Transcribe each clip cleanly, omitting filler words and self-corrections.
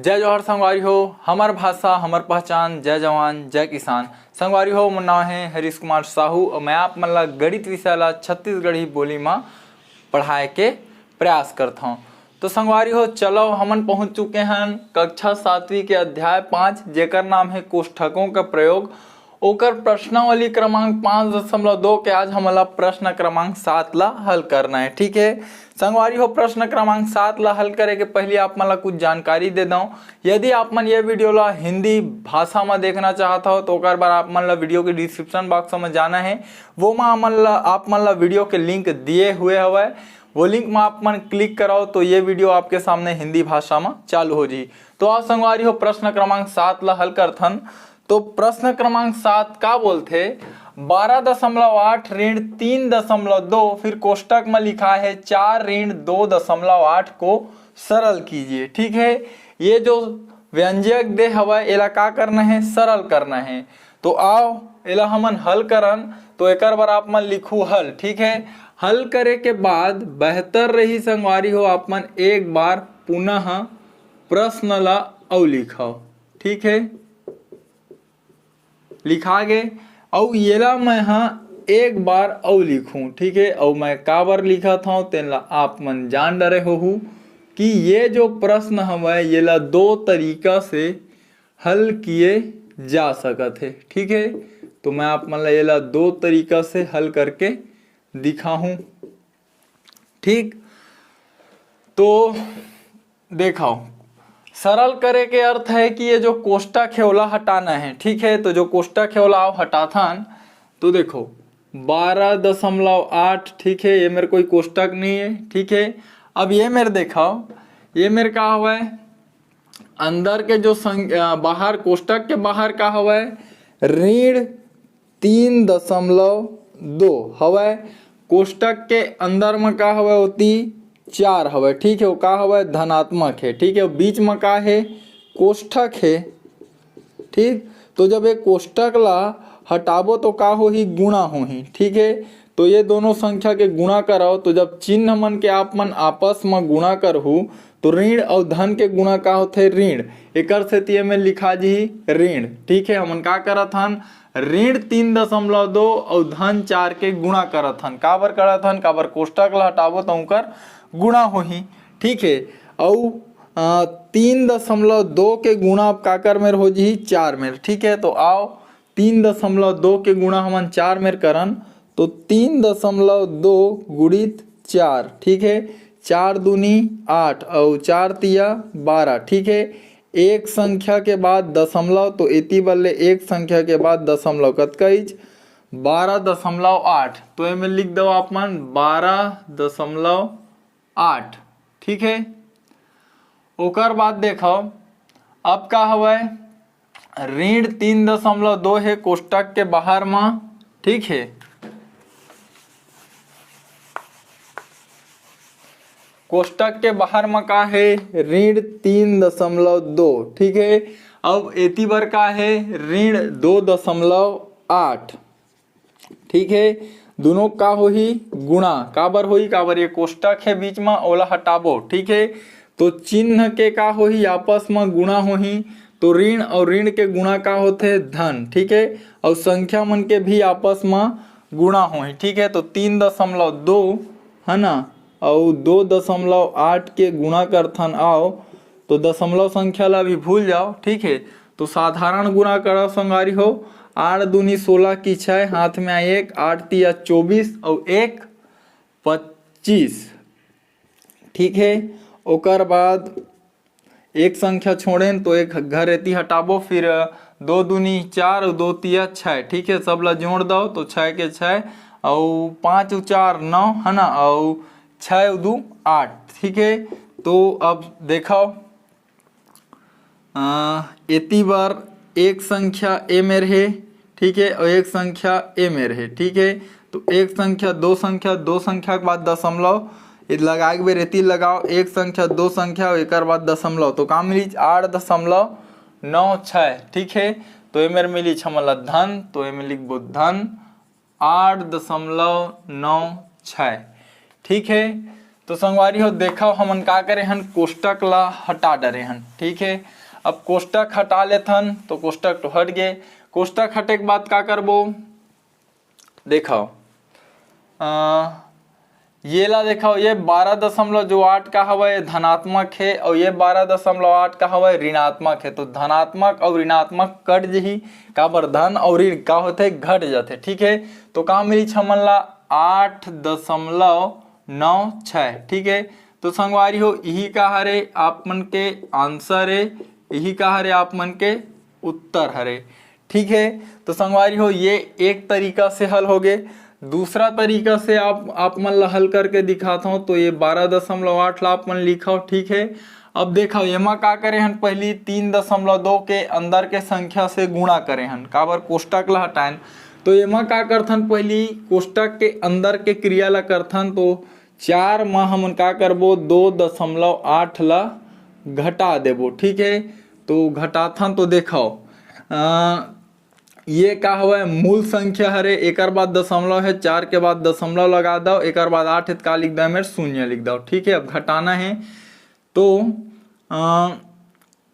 जय जवाहर संगवारी हो। हमार भाषा हमार पहचान, जय जवान जय किसान। संगवारी हो, मोर नाम है हरीश कुमार साहू और मैं आप मन ला गणित विषय ला छत्तीसगढ़ी बोली में पढ़ाए के प्रयास करता हूँ। तो संगवारी हो, चलो हमन पहुँच चुके हैं कक्षा 7वीं के अध्याय 5 जेकर नाम है कोष्ठकों का प्रयोग। ओकर प्रश्नावली क्रमांक 5.2 के आज हमला प्रश्न क्रमांक 7 ला हल करना है। ठीक है संगवारी हो, प्रश्न क्रमांक 7 ला हल करे के पहले आप मन ला कुछ जानकारी दे दूं। यदि आप मन ये वीडियो ला हिंदी भाषा में देखना चाहता हो तो ओकर बार आप मन ला वीडियो के डिस्क्रिप्शन बॉक्स में जाना है, वो में आप मन ला वीडियो के लिंक दिए हुए हवे, वो लिंक में आप मन क्लिक कराओ तो ये वीडियो आपके सामने हिंदी भाषा में चालू हो जी। तो आज संगवारी हो प्रश्न क्रमांक 7 ला हल करथन। तो प्रश्न क्रमांक 7 का बोलते 12.8 ऋण 3.2 फिर कोष्टक में लिखा है 4 ऋण 2.8 को सरल कीजिए। ठीक है, ये जो व्यंजक दे हवा एला का करना है, सरल करना है। तो आओ एला हमन हल करन। तो एकर बार आप मन लिखू हल। ठीक है, हल करे के बाद बेहतर रही संगवारी हो आप मन एक बार पुनः प्रश्न ला औ लिखाओ। ठीक है, लिखा गए और येला मैं एक बार औ लिखूं। ठीक है, और मैं काबर लिखा था तेला आप मन जान डरे हो कि ये जो प्रश्न हमें येला दो तरीका से हल किए जा सकत है। ठीक है, तो मैं आप मन येला दो तरीका से हल करके दिखाऊं। ठीक, तो देखाओ सरल करे के अर्थ है कि ये जो कोष्टक है ओला हटाना है। ठीक है, तो जो कोष्टक है ओला हटाथन। तो देखो 12.8, ठीक है, ये मेरे कोई कोष्टक नहीं है। ठीक है, अब ये मेरे देखाओ, ये मेरे का हुआ है अंदर के जो बाहर कोष्टक के बाहर का हुआ है ऋण 3.2 हवा, कोष्टक के अंदर में का हवा होती 4 हवे। ठीक है, वो का हवे धनात्मक है। ठीक है, बीच में का है कोष्ठक है। ठीक, तो जब एक कोष्ठक ला हटाबो तो का हो ही गुणा हो ही। ठीक है, तो ये दोनों संख्या के गुणा कराओ तो जब चिन्ह मन के आप मन आपस में गुणा करहु तो ऋण और धन के गुणा का होते ऋण, एकर से तिये में लिखा जी ऋण। ठीक है, हमन का करत हन ऋण 3.2 और धन 4 के गुणा करत हन। काबर करत हन, काबर कोष्ठक ला हटाबो तो उनकर गुणा हो ही। ठीक है, और 3.2 के गुणा अब काकर मेर हो जी 4 मेर। ठीक है, तो आओ 3.2 के गुणा हमन 4 मेर करन तो 3.2 गुणित 4। ठीक है, 4 दूनी 8 और 4 तिया 12। ठीक है, एक संख्या के बाद दशमलव तो इति बल्ले एक संख्या के बाद दशमलव कतका इच 12.8। तो ये में लिख दो आप मन 12.8। ठीक है, ओकर बाद देखो अब का हवा ऋण 3.2 है कोष्टक के बाहर में। ठीक है, कोष्टक के बाहर में का है ऋण 3.2। ठीक है, अब एती बार का है ऋण 2.8। ठीक है, दोनों का हो ही गुणा, काबर होई काबर ये कोष्टक है बीच में ओला हटाबो। ठीक है, तो चिन्ह के का हो ही आपस में गुणा हो ही, तो ऋण और ऋण के गुणा का होते धन। ठीक है, और संख्या मन के भी आपस में गुणा हो ही। ठीक है, तो 3.2 है ना और 2.8 के गुणा करथन आओ तो दशमलव संख्या ला भी भूल जाओ। ठीक है, तो साधारण गुणा करो संगारी हो 8 दूनी 16 की 6 हाथ में 1 8 तिया 24 और 1 25। ठीक है, ओकर बाद एक संख्या छोड़ें तो एक घर एती हटाबो, फिर 2 दूनी 4 और 2 तिया 6। ठीक है, सब ला जोड़ दो तो 6 के 6 और 5 4 9 है ना और 6 2 8। ठीक है, तो अब देखो एती बार एक संख्या ए मेर है। ठीक है, और एक संख्या ए मेर है। ठीक है, तो एक संख्या दो संख्या के बाद दशमलव लगा के बेर एती लगाओ, एक संख्या दो संख्या और एक बाद दशमलव तो का मिली 8.96। ठीक है, तो ए मेर मिली छमला धन, तो ए में लिखबो धन 8.96। ठीक है, तो संगवारी हो देखो हमन का करे हन, कोष्टक ला हटा डरे हन। ठीक है, अब कोष्टक हटा लेथन तो कोष्टक तो हट गए। कोष्टक हटे के बाद का करबो, देखो ये ला देखो, ये 12.8 का हवा धनात्मक है और ये 12.8 का हवा ऋणात्मक है। तो धनात्मक और ऋणात्मक कट जही, का बर धन और ऋण का होते घट जाते। ठीक है, तो का मिली हमन ला 8.96। ठीक है, तो संगवारी हो यही का हरे आप मन के आंसर है, यही का हरे आप मन के उत्तर हरे। ठीक है, तो संगवारी हो ये एक तरीका से हल हो गए। दूसरा तरीका से आप मन ला हल करके दिखाता हूँ। तो ये 12.8 ला आप मन लिखो। ठीक है, अब देखो एमा का करे हन, पहली 3.2 के अंदर के संख्या से गुणा करे हन, काबर कोष्टक ला हटाएन। तो एमा का करथन, पहली कोष्टक के अंदर के क्रिया ला करथन। तो 4 में हमन का करबो 2.8 ला घटा देबो। ठीक है, तो घटाथन तो देखो ये का हवा मूल संख्या हरे, एक बाद दशमलव है, 4 के बाद दशमलव लगा दो, एक बाद 8 है का लिख दो मेरे 0 लिख दो। ठीक है, अब घटाना है तो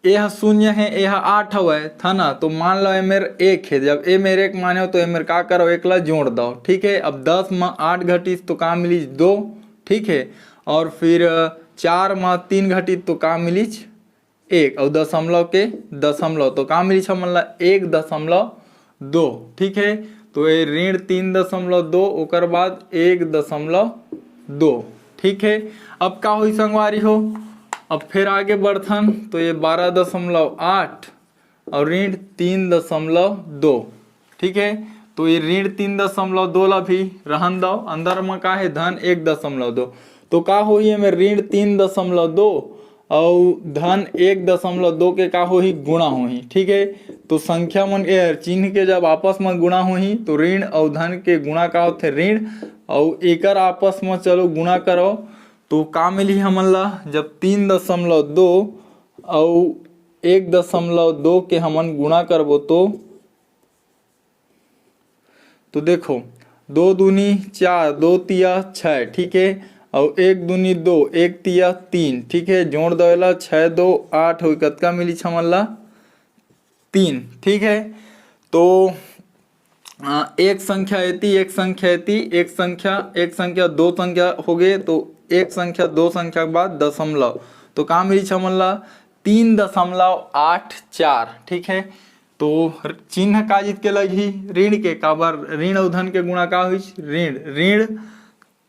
यह 0 है, यह 8 हवा था ना। तो मान लो ये मेरे 1 है, जब ये मेरे 1 माने हो तो ये मेरे का करो 1 ला जोड़ दो। ठीक है, अब 10 में 8 घटित तो का मिली 2। ठीक है, और फिर 4 में 3 घटित तो का मिली 1 और दशमलव के दशमलव तो का मिली हमन ला 1.2। ठीक है, तो ये ऋण 3.2 ओकर बाद 1.2। ठीक है, अब का हुई संगवारी हो, अब फिर आगे बढ़थन। तो ये 12.8 और ऋण 3.2। ठीक है, तो ये ऋण 3.2 ला भी रहन दो, अंदर में का है धन 1.2। तो का हो में ऋण 3.2 और धन 1.2 के का हो गुणा हो। ठीक है, तो संख्या मन चिन्ह के जब आपस में गुणा हो तो ऋण और धन के गुणा का होते ऋण, और एकर आपस में चलो गुणा करो तो का मिली हमन ला, जब 3.2 और 1.2 के हमन गुणा करबो तो देखो 2 दूनी 4, 2 तिया 6। ठीक है, और 1 दूनी 2, 1 तिया 3। ठीक है, जोड़ देला 6 2 8 हो कतका मिली हमन ला 3। ठीक है, तो एक संख्या एती, एक संख्या एती, एक संख्या 2 संख्या हो गए। तो एक संख्या 2 संख्या के बाद दशमलव तो का मिली हमन ला 3.84। ठीक है, तो चिन्ह का जीत के लगी ऋण के, काबर ऋण और धन के गुणा का हुई ऋण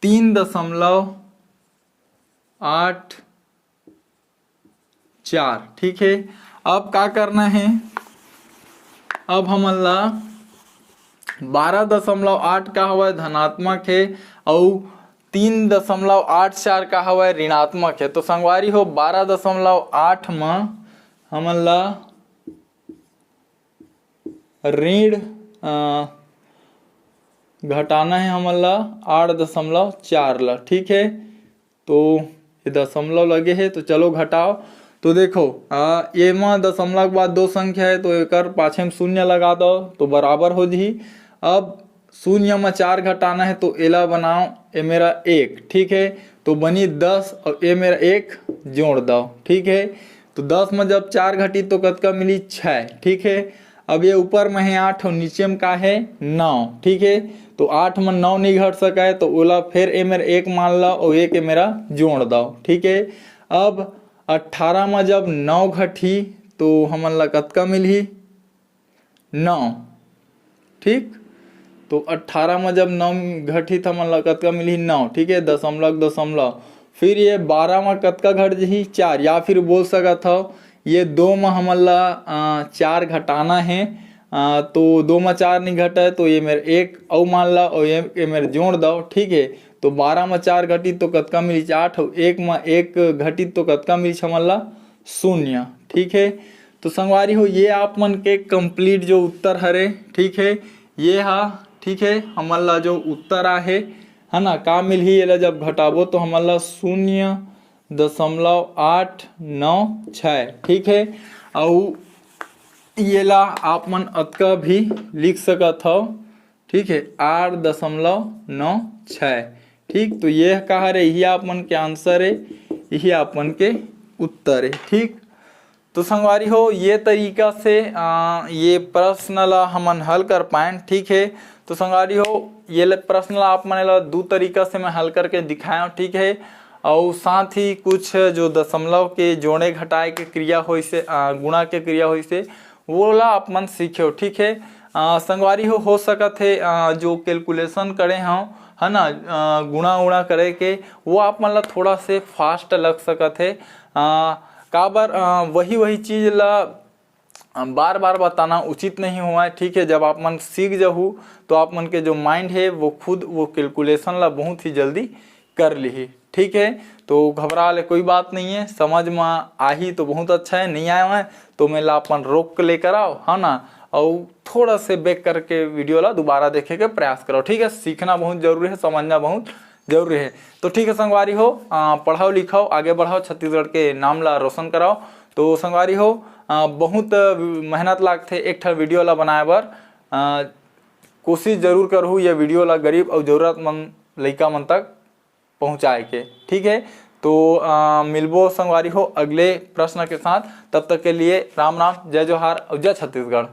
3.84। ठीक है, अब का करना है, अब हमन ला 12.8 का हवा धनात्मक है और 3.84 का हवा ऋणात्मक है। तो संगवारी हो 12.8 में हमन ला ऋण घटाना है हमन ला 8.4 ला। ठीक है, तो ये दशमलव लगे है तो चलो घटाओ। तो देखो ये में दशमलव के बाद 2 संख्या है तो एक पाछे में 0 लगा दो तो बराबर हो जी। अब 0 में 4 घटाना है तो एला बनाओ, ये मेरा 1। ठीक है, तो बनी 10 और ये मेरा 1 जोड़ दो। ठीक है, तो 10 में जब 4 घटी तो कतका मिली 6। ठीक है, अब ये ऊपर में है 8 और नीचे में का है 9। ठीक है, तो 8 में 9 नहीं घट सका है तो ओला फिर ये मेरा 1 मान लो और 1 मेरा जोड़ दो। ठीक है, अब 18 में जब 9 घटी तो हमन ला कतका मिली 9। ठीक, तो 18 में जब 9 घटी तो हमन ला कतका मिली 9। ठीक है, दशमलव फिर ये 12 में कतका घट जी 4, या फिर बोल सकत हो ये 2 में हमन ला 4 घटाना है। तो 2 में 4 नहीं घटा है तो ये मेरे 1 और मान ला और ये मेरे जोड़ दो। ठीक है, तो 12 में 4 घटी तो कतका मिली 8 और 1 में 1 घटी तो कतका मिली हमन ला 0। ठीक है, तो संगवारी हो ये आप मन के कंप्लीट जो उत्तर हरे। ठीक है, ये हा। ठीक है, हमन ला जो उत्तर आहे है ना का मिलही, ये ला जब घटाबो तो हमन ला 0.896। ठीक है, और ये ला आप मन अतका भी लिख सकत हो। ठीक है, 8.96। ठीक। तो ये कहा रे, यही आप मन के आंसर है, यही आप मन के उत्तर है। ठीक। तो संगवारी हो ये तरीका से ये प्रश्न ला हमन हल कर पाए। ठीक है। तो संगवारी हो ये प्रश्न ला आप मन ला दो तरीका से मैं हल करके दिखाया। ठीक है। और साथ ही कुछ जो दशमलव के जोड़े घटाए के क्रिया होई से गुणा के क्रिया होई से वो ला आप मन सीखे। ठीक है। संगवारी हो सकत है जो कैलकुलेशन करे हों है ना, गुणा उणा करे के वो आप मन ला थोड़ा से फास्ट लग सकत है। काबर वही चीज ला बार बार बताना उचित नहीं हुआ है। ठीक है। जब आप मन सीख जाहू तो आप मन के जो माइंड है वो खुद वो कैलकुलेशन ला बहुत ही जल्दी कर ली। ठीक है। तो घबरा ले कोई बात नहीं है, समझ में आही तो बहुत अच्छा है, नहीं आया है तो मैं ला अपन रोक लेकर आओ है ना, और थोड़ा से बैक करके वीडियो ला दोबारा देखे के प्रयास करो। ठीक है। सीखना बहुत जरूरी है, समझना बहुत जरूरी है। तो ठीक है संगवारी हो, पढ़ाओ लिखाओ आगे बढ़ाओ, छत्तीसगढ़ के नाम ला रोशन कराओ। तो संगवारी हो बहुत मेहनत लागथे एक ठा वीडियो ला बनाए बर, कोशिश जरूर करहूँ ये वीडियो ला गरीब और जरूरतमंद लइका मन तक पहुँचाए के। ठीक है। तो मिलबो संगवारी हो अगले प्रश्न के साथ, तब तक के लिए राम राम, जय जोहार और जय छत्तीसगढ़।